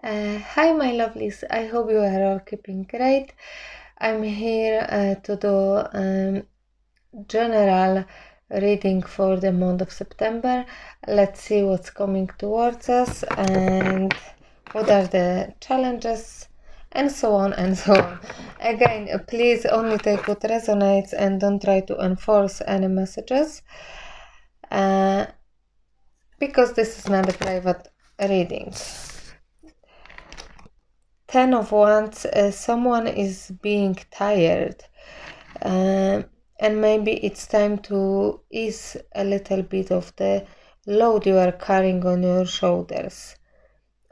Hi, my lovelies. I hope you are all keeping great. I'm here to do general reading for the month of September. Let's see what's coming towards us and what are the challenges, and so on and so on. Again, please only take what resonates and don't try to enforce any messages because this is not a private reading. 10 of Wands, someone is being tired, and maybe it's time to ease a little bit of the load you are carrying on your shoulders.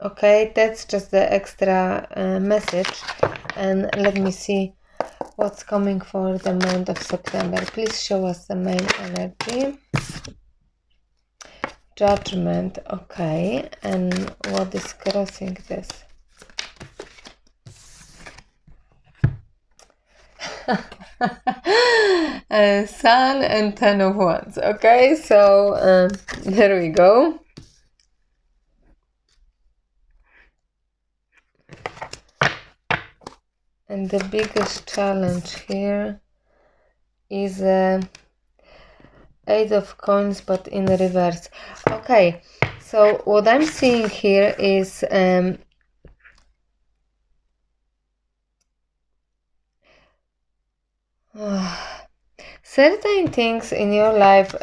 Okay, that's just the extra message, and let me see what's coming for the month of September. Please show us the main energy. Judgment, okay, and what is crossing this? Sun and 10 of Wands. Okay, so there we go. And the biggest challenge here is Eight of Coins, but in reverse. Okay, so what I'm seeing here is certain things in your life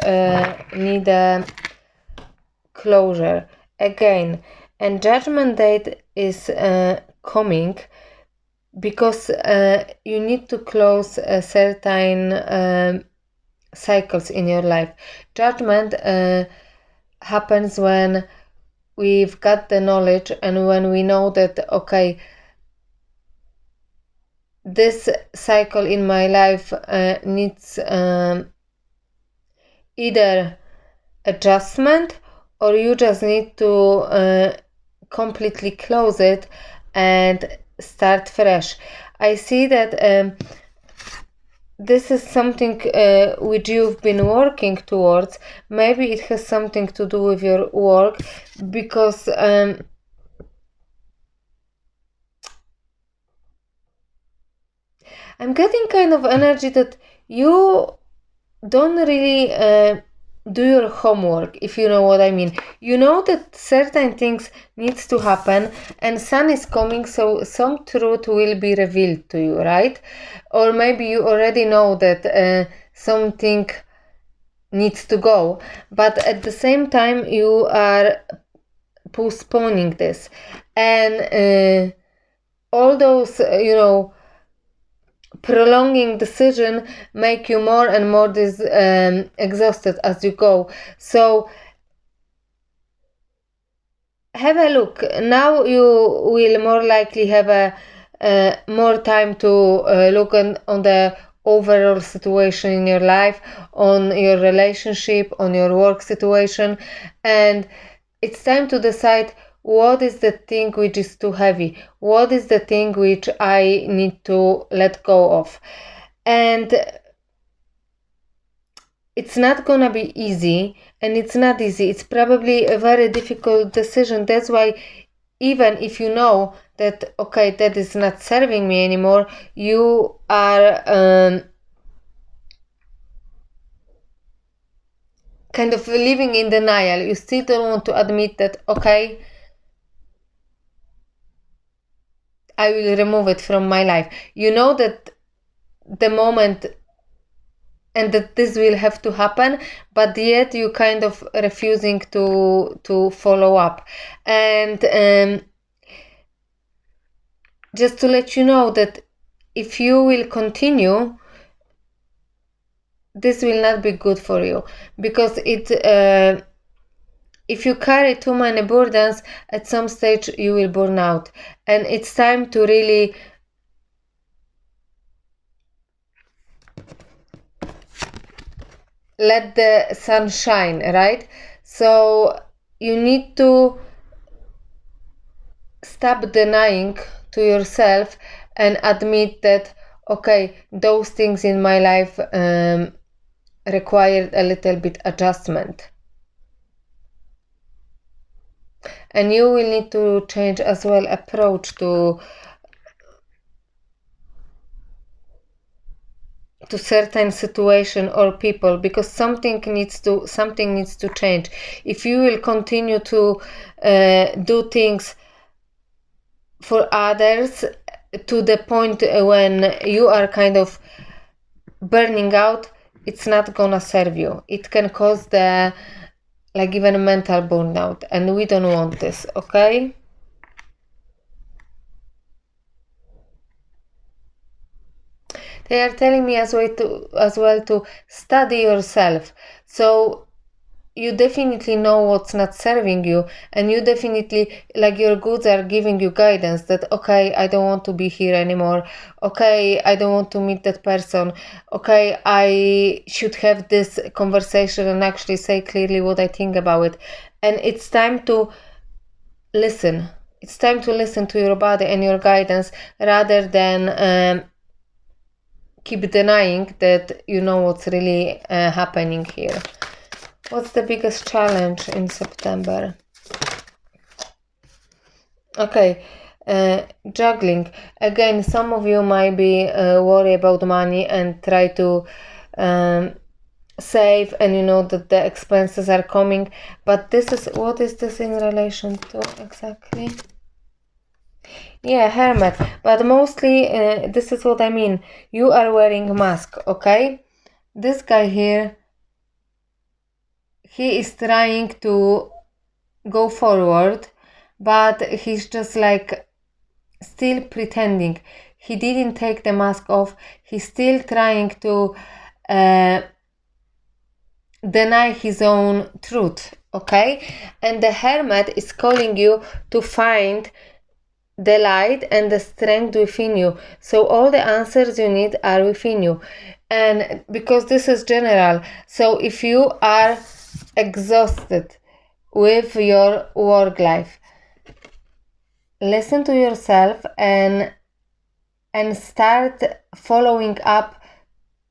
need a closure again, and Judgment Date is coming because you need to close certain cycles in your life. Judgment happens when we've got the knowledge and when we know that, okay, this cycle in my life needs either adjustment, or you just need to completely close it and start fresh. I see that this is something which you've been working towards. Maybe it has something to do with your work, because I'm getting kind of energy that you don't really do your homework, if you know what I mean. You know that certain things needs to happen, and Sun is coming, so some truth will be revealed to you, right? Or maybe you already know that something needs to go, but at the same time you are postponing this, and all those prolonging decision make you more and more exhausted as you go. So have a look. Now you will more likely have a more time to look on the overall situation in your life, on your relationship, on your work situation, and it's time to decide what is the thing which is too heavy, what is the thing which I need to let go of. And it's not gonna be easy, and it's not easy. It's probably a very difficult decision. That's why even if you know that, okay, that is not serving me anymore, you are kind of living in denial. You still don't want to admit that, okay, I will remove it from my life. You know that the moment and that this will have to happen, but yet you kind of refusing to follow up. And just to let you know that if you will continue, this will not be good for you, because if you carry too many burdens, at some stage you will burn out, and it's time to really let the sun shine, right? So you need to stop denying to yourself and admit that, okay, those things in my life required a little bit adjustment. And you will need to change as well approach to certain situation or people, because something needs to change. If you will continue to do things for others to the point when you are kind of burning out, it's not gonna serve you. It can cause the even mental burnout, and we don't want this, okay? They are telling me as well to study yourself. So you definitely know what's not serving you, and you definitely, your goods are giving you guidance that, okay, I don't want to be here anymore. Okay, I don't want to meet that person. Okay, I should have this conversation and actually say clearly what I think about it. And it's time to listen. It's time to listen to your body and your guidance rather than keep denying that you know what's really happening here. What's the biggest challenge in September? Okay, juggling. Again, some of you might be worried about money and try to save, and you know that the expenses are coming. But what is this in relation to exactly? Yeah, hermit. But mostly, this is what I mean. You are wearing mask, okay? This guy here, he is trying to go forward, but he's just still pretending. He didn't take the mask off. He's still trying to deny his own truth, okay? And the hermit is calling you to find the light and the strength within you. So all the answers you need are within you. And because this is general, so if you are exhausted with your work life, listen to yourself and start following up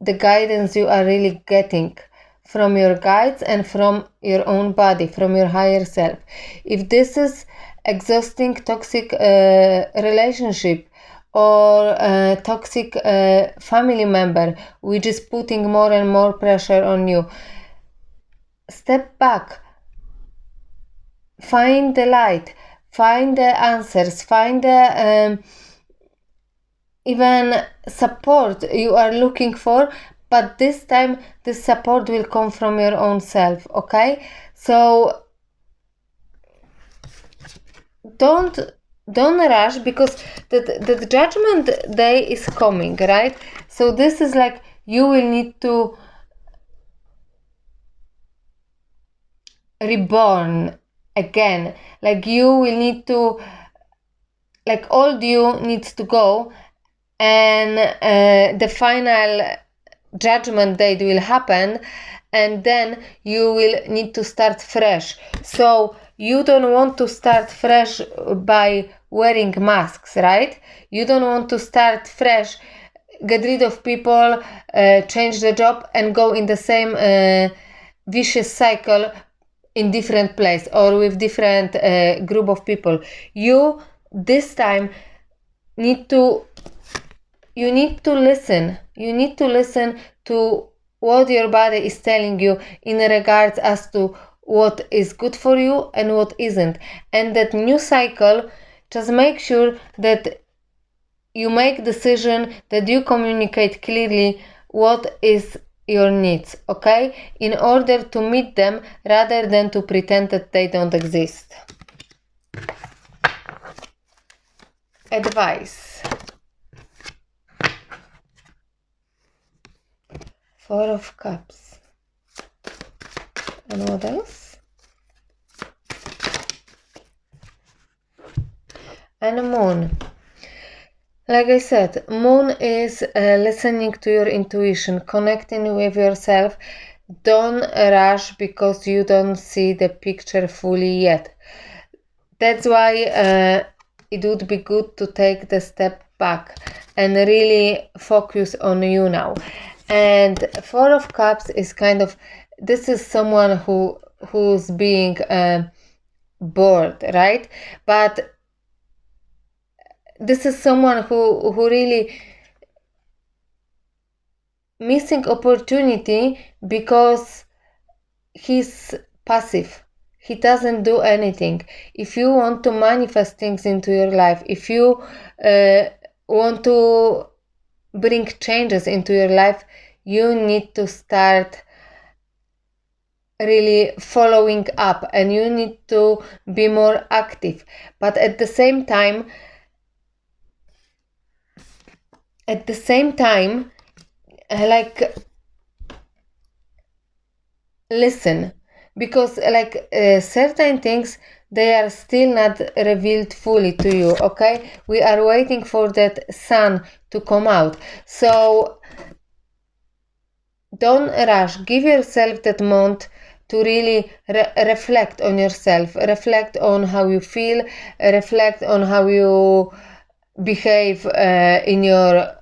the guidance you are really getting from your guides and from your own body, from your higher self. If this is exhausting toxic relationship or toxic family member which is putting more and more pressure on you, step back, find the light, find the answers, find the even support you are looking for, but this time the support will come from your own self, okay? So don't rush, because the judgment day is coming, right? So this is you will need to reborn again. You will need to, old you needs to go, and the final judgment date will happen, and then you will need to start fresh. So you don't want to start fresh by wearing masks, right? You don't want to start fresh, get rid of people, change the job, and go in the same vicious cycle in different place or with different group of people. You this time need to listen. You need to listen to what your body is telling you in regards as to what is good for you and what isn't. And that new cycle, just make sure that you make decision, that you communicate clearly what is your needs, okay? In order to meet them rather than to pretend that they don't exist. Advice. 4 of Cups. And what else? And Moon. Like I said, Moon is listening to your intuition, connecting with yourself. Don't rush because you don't see the picture fully yet. That's why it would be good to take the step back and really focus on you now. And 4 of Cups is this is someone who's being bored, right? But this is someone who really missing opportunity because he's passive. He doesn't do anything. If you want to manifest things into your life, if you want to bring changes into your life, you need to start really following up, and you need to be more active. But at the same time, like, listen, because like certain things, they are still not revealed fully to you. Okay, we are waiting for that sun to come out, so don't rush. Give yourself that month to really reflect on yourself, reflect on how you feel, reflect on how you behave in your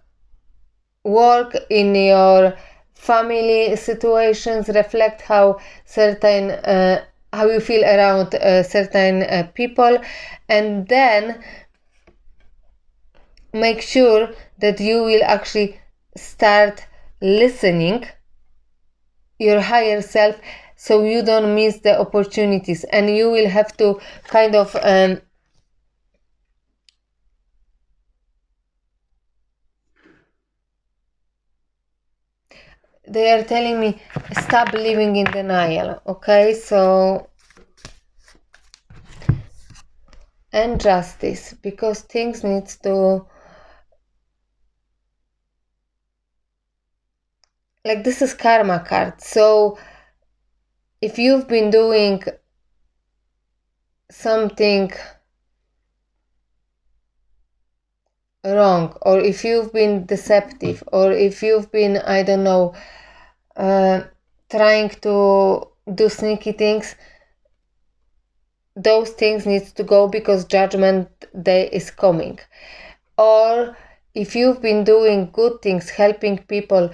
work, in your family situations, reflect how how you feel around certain people, and then make sure that you will actually start listening your higher self, so you don't miss the opportunities, and you will have to kind of they are telling me stop living in denial. Okay, so, and justice, because things needs to, like, this is karma card. So if you've been doing something wrong, or if you've been deceptive, or if you've been, I don't know, trying to do sneaky things, those things needs to go, because judgment day is coming. Or if you've been doing good things, helping people,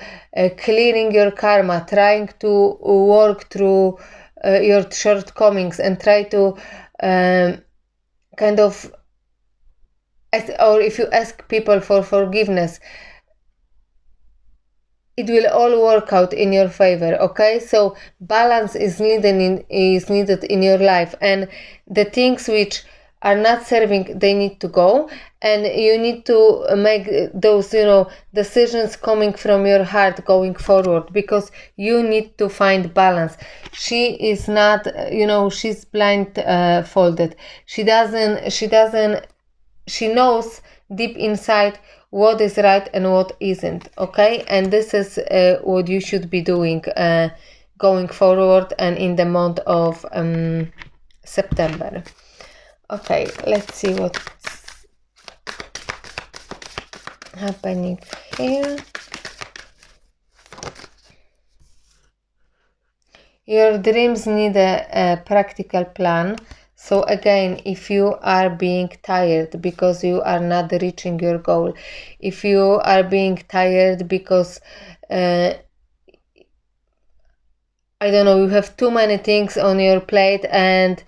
clearing your karma, trying to work through your shortcomings, and try to kind of, or if you ask people for forgiveness, it will all work out in your favor. Okay, so balance is needed in your life, and the things which are not serving, they need to go, and you need to make those, decisions coming from your heart going forward, because you need to find balance. She is not, she's blindfolded. She knows deep inside what is right and what isn't. Okay, and this is what you should be doing going forward, and in the month of September. Okay, let's see what's happening here. Your dreams need a practical plan. So again, if you are being tired because you are not reaching your goal, if you are being tired because I don't know, you have too many things on your plate and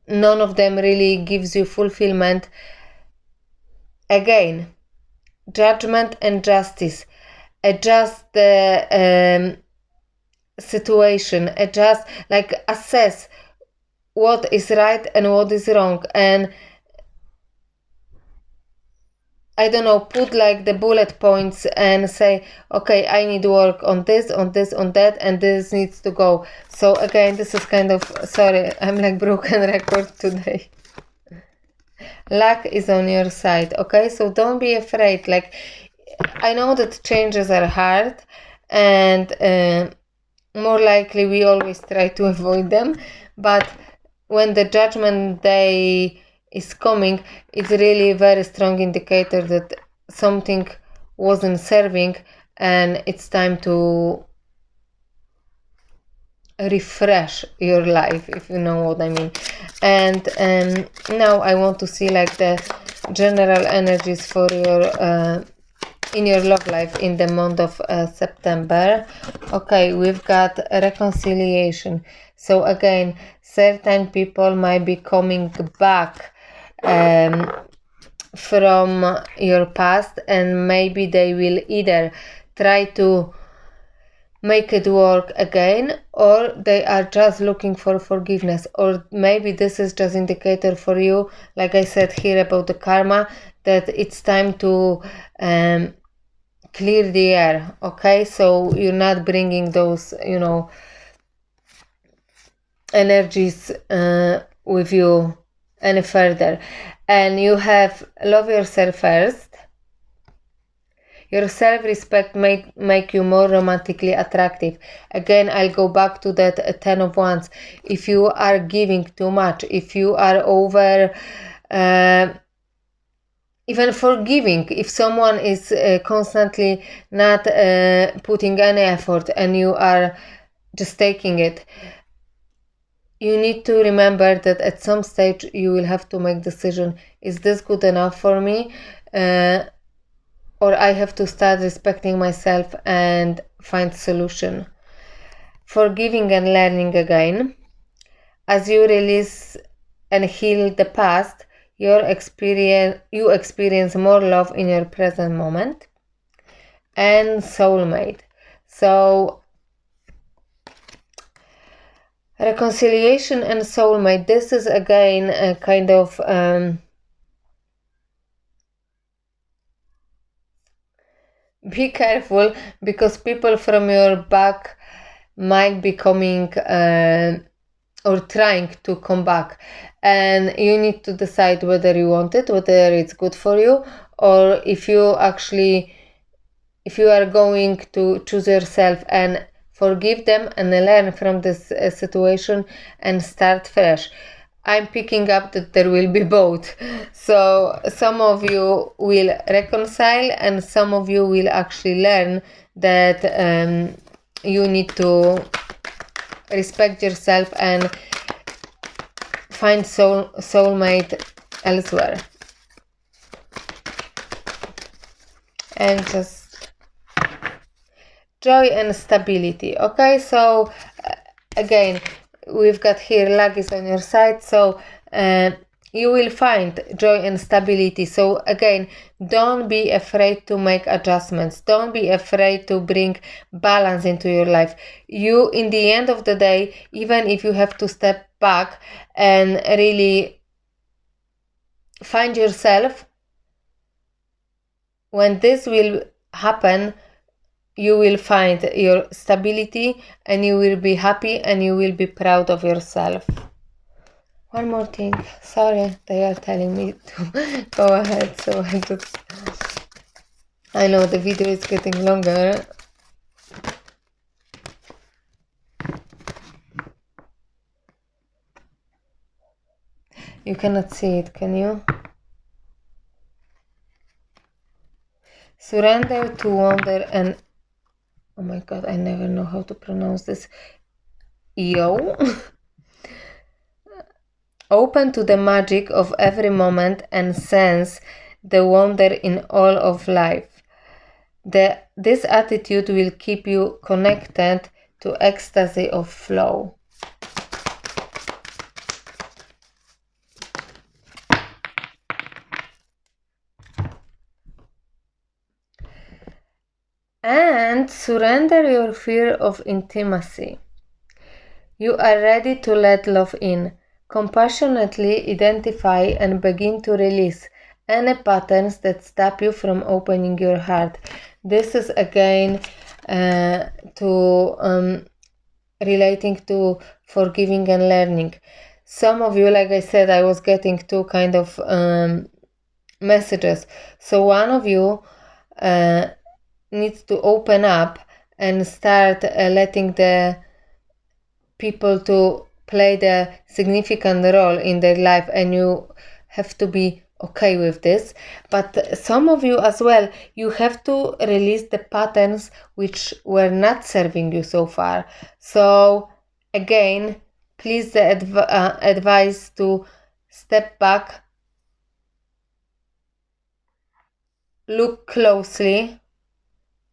none of them really gives you fulfillment, again, judgment and justice. Adjust the situation, assess what is right and what is wrong, and I don't know, put like the bullet points and say, okay, I need to work on this, on that, and this needs to go. So again, this is kind of, sorry, I'm like broken record today. Luck is on your side. Okay, so don't be afraid. Like, I know that changes are hard, and more likely we always try to avoid them, but when the judgment day is coming, it's really a very strong indicator that something wasn't serving, and it's time to refresh your life, if you know what I mean. And now I want to see like the general energies for your in your love life in the month of September. Okay, we've got a reconciliation. So again, certain people might be coming back from your past, and maybe they will either try to make it work again, or they are just looking for forgiveness. Or maybe this is just indicator for you, like I said here about the karma, that it's time to clear the air. Okay, so you're not bringing those energies with you any further, and you have love yourself first. Your self-respect may make you more romantically attractive. Again, I'll go back to that 10 of Wands. If you are giving too much, if you are over even forgiving, if someone is constantly not putting any effort and you are just taking it, you need to remember that at some stage you will have to make decision. Is this good enough for me? Or I have to start respecting myself and find solution. Forgiving and learning again. As you release and heal the past, you experience more love in your present moment. And soulmate. So reconciliation and soulmate, this is again a kind of be careful, because people from your back might be coming or trying to come back, and you need to decide whether you want it, whether it's good for you, or if you are going to choose yourself and forgive them and learn from this situation and start fresh. I'm picking up that there will be both. So some of you will reconcile, and some of you will actually learn that you need to respect yourself and find soulmate elsewhere. And just joy and stability. Okay, so again, we've got here luck is on your side, so you will find joy and stability. So again, don't be afraid to make adjustments. Don't be afraid to bring balance into your life. You, in the end of the day, even if you have to step back and really find yourself, when this will happen, you will find your stability and you will be happy and you will be proud of yourself. One more thing. Sorry, they are telling me to go ahead, so I know the video is getting longer. You cannot see it, can you? Surrender to wonder and... Oh my god, I never know how to pronounce this. Open to the magic of every moment and sense the wonder in all of life. This attitude will keep you connected to ecstasy of flow. And surrender your fear of intimacy. You are ready to let love in. Compassionately identify and begin to release any patterns that stop you from opening your heart. This is again relating to forgiving and learning. Some of you, like I said, I was getting two kind of messages. So one of you needs to open up and start letting the people to play the significant role in their life, and you have to be okay with this. But some of you as well, you have to release the patterns which were not serving you so far. So again, please the advice to step back, look closely,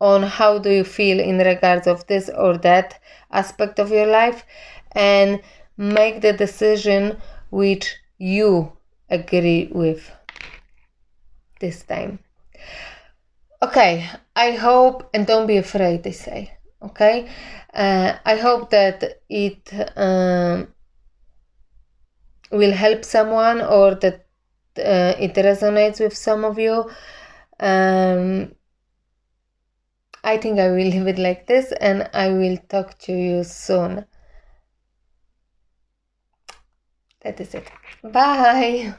on how do you feel in regards of this or that aspect of your life, and make the decision which you agree with this time. Okay, I hope, and don't be afraid, they say, okay? I hope that it will help someone, or that it resonates with some of you. I think I will leave it like this, and I will talk to you soon. That is it. Bye!